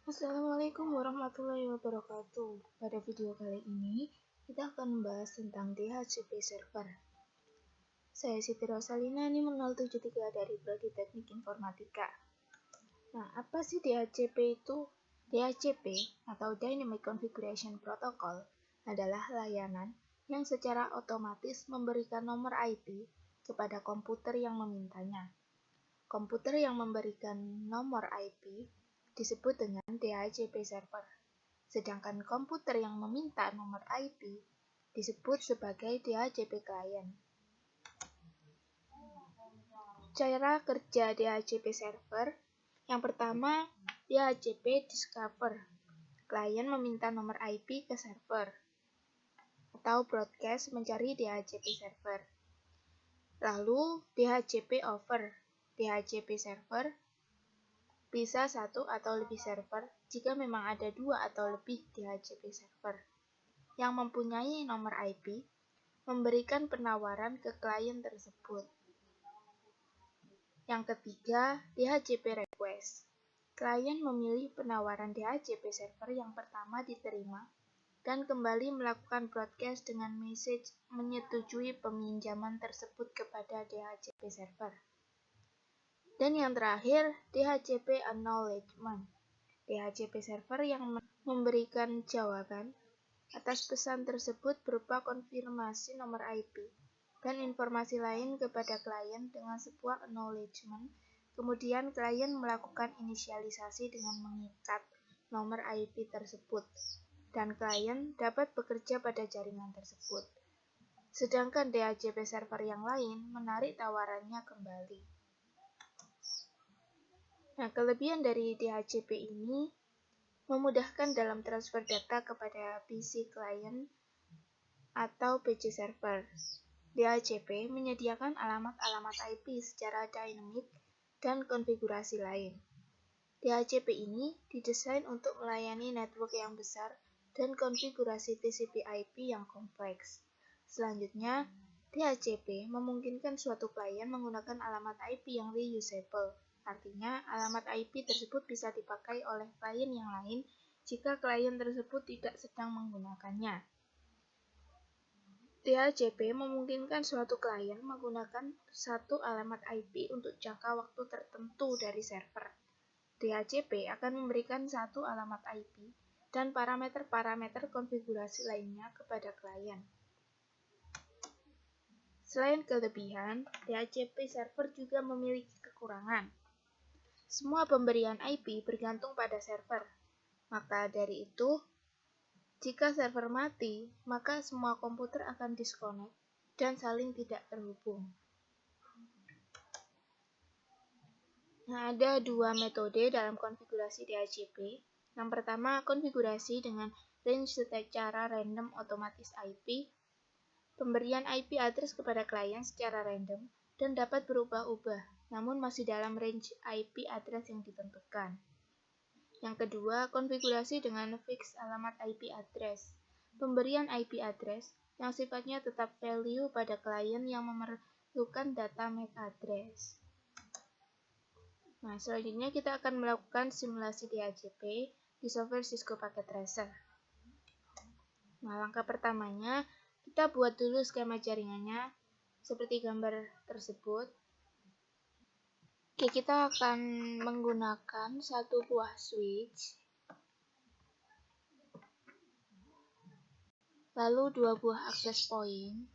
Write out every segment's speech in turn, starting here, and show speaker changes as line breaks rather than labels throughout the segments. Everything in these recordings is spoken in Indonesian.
Assalamualaikum warahmatullahi wabarakatuh. Pada video kali ini, kita akan membahas tentang DHCP server. Saya Siti Rosalina, NIM 073 dari Prodi Teknik Informatika. Nah, apa sih DHCP itu? DHCP atau Dynamic Configuration Protocol adalah layanan yang secara otomatis memberikan nomor IP kepada komputer yang memintanya. Komputer yang memberikan nomor IP disebut dengan DHCP server, sedangkan komputer yang meminta nomor IP disebut sebagai DHCP client. Cara kerja DHCP server, yang pertama, DHCP discover. Klien meminta nomor IP ke server, atau broadcast mencari DHCP server. Lalu, DHCP over. DHCP server bisa satu atau lebih server jika memang ada dua atau lebih DHCP server yang mempunyai nomor IP memberikan penawaran ke klien tersebut. Yang ketiga, DHCP request. Klien memilih penawaran DHCP server yang pertama diterima dan kembali melakukan broadcast dengan message menyetujui peminjaman tersebut kepada DHCP server. Dan yang terakhir, DHCP acknowledgement. DHCP server yang memberikan jawaban atas pesan tersebut berupa konfirmasi nomor IP dan informasi lain kepada klien dengan sebuah acknowledgement. Kemudian klien melakukan inisialisasi dengan mengikat nomor IP tersebut dan klien dapat bekerja pada jaringan tersebut. Sedangkan DHCP server yang lain menarik tawarannya kembali. Nah, kelebihan dari DHCP ini memudahkan dalam transfer data kepada PC client atau PC server. DHCP menyediakan alamat-alamat IP secara dynamic dan konfigurasi lain. DHCP ini didesain untuk melayani network yang besar dan konfigurasi TCP/IP yang kompleks. Selanjutnya, DHCP memungkinkan suatu klien menggunakan alamat IP yang reusable. Artinya, alamat IP tersebut bisa dipakai oleh klien yang lain jika klien tersebut tidak sedang menggunakannya. DHCP memungkinkan suatu klien menggunakan satu alamat IP untuk jangka waktu tertentu dari server. DHCP akan memberikan satu alamat IP dan parameter-parameter konfigurasi lainnya kepada klien. Selain kelebihan, DHCP server juga memiliki kekurangan. Semua pemberian IP bergantung pada server. Maka dari itu, jika server mati, maka semua komputer akan disconnect dan saling tidak terhubung. Nah, ada dua metode dalam konfigurasi DHCP. Yang pertama, konfigurasi dengan range secara random otomatis IP. Pemberian IP address kepada klien secara random dan dapat berubah-ubah, namun masih dalam range IP address yang ditentukan. Yang kedua, konfigurasi dengan fix alamat IP address. Pemberian IP address yang sifatnya tetap value pada klien yang memerlukan data MAC address. Nah, selanjutnya kita akan melakukan simulasi DHCP di software Cisco Packet Tracer. Nah, langkah pertamanya, kita buat dulu skema jaringannya seperti gambar tersebut. Oke, kita akan menggunakan satu buah switch, lalu dua buah access point,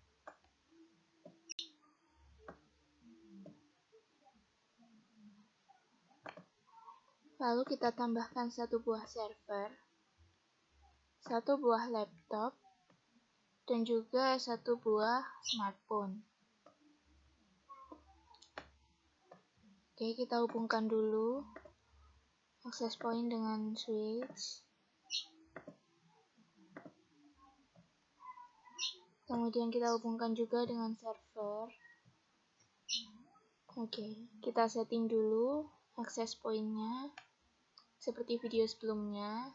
lalu kita tambahkan satu buah server, satu buah laptop, dan juga satu buah smartphone. Oke, kita hubungkan dulu access point dengan switch. Kemudian kita hubungkan juga dengan server. Oke, kita setting dulu access point-nya seperti video sebelumnya.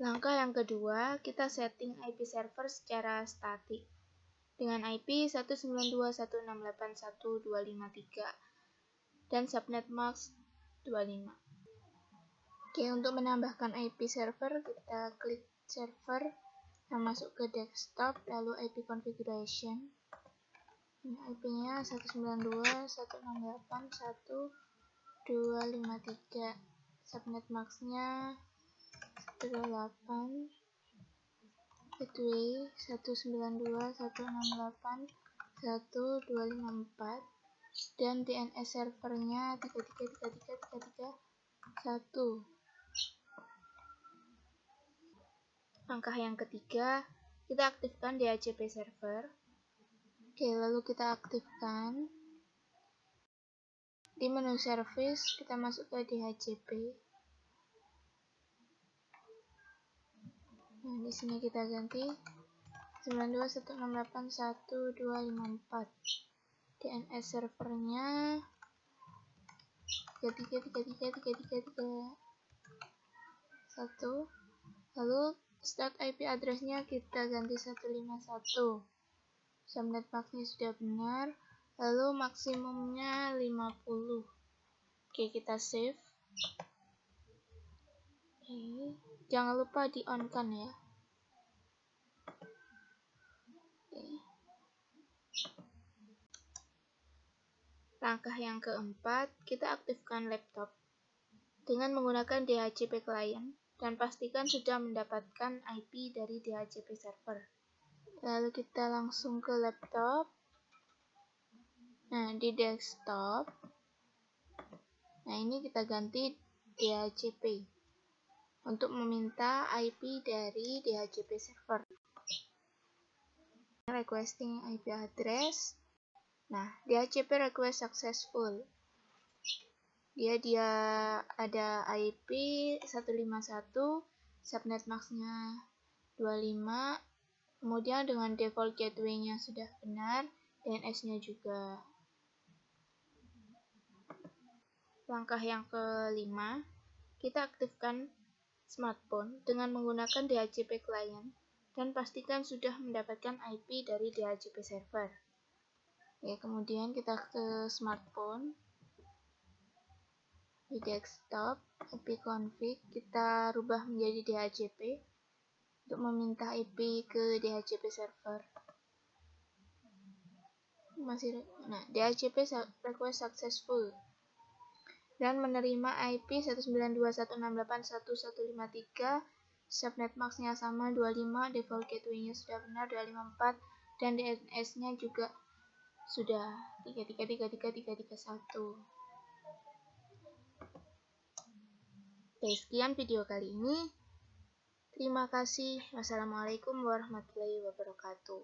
Langkah yang kedua, kita setting IP server secara statik dengan IP 192.168.1.253 dan subnet mask 25. Oke, untuk menambahkan IP server, kita klik server, kita masuk ke desktop, lalu IP configuration. Ini IP-nya 192.168.1.253. Subnet mask-nya 128, gateway 192.168.1.254, dan DNS servernya 33333331. Langkah yang ketiga, kita aktifkan DHCP server. Oke, lalu kita aktifkan. Di menu service, kita masuk ke DHCP. Nah, di sini kita ganti 92.168.1.254. DNS servernya 33333331. Lalu start IP address-nya kita ganti 151. Subnet mask-nya sudah benar. Lalu maksimumnya 50. Oke, kita save. Oke, jangan lupa di on kan ya. Oke. Langkah yang keempat, kita aktifkan laptop dengan menggunakan DHCP client dan pastikan sudah mendapatkan IP dari DHCP server. Lalu kita langsung ke laptop. Nah, di desktop, nah ini kita ganti DHCP untuk meminta IP dari DHCP server. Requesting IP address. Nah, DHCP request successful. Dia ada IP 151, subnet mask-nya 25, kemudian dengan default gateway-nya sudah benar, DNS-nya juga. Langkah yang kelima, kita aktifkan smartphone dengan menggunakan DHCP client dan pastikan sudah mendapatkan IP dari DHCP server. Ya, kemudian kita ke smartphone. Di desktop, IP config kita rubah menjadi DHCP untuk meminta IP ke DHCP server. Nah, DHCP request successful dan menerima IP 192.168.1.153, subnet mask-nya sama 25, default gateway-nya sudah benar 254, dan DNS-nya juga sudah 33333331. Oke, sekian video kali ini. Terima kasih. Wassalamualaikum warahmatullahi wabarakatuh.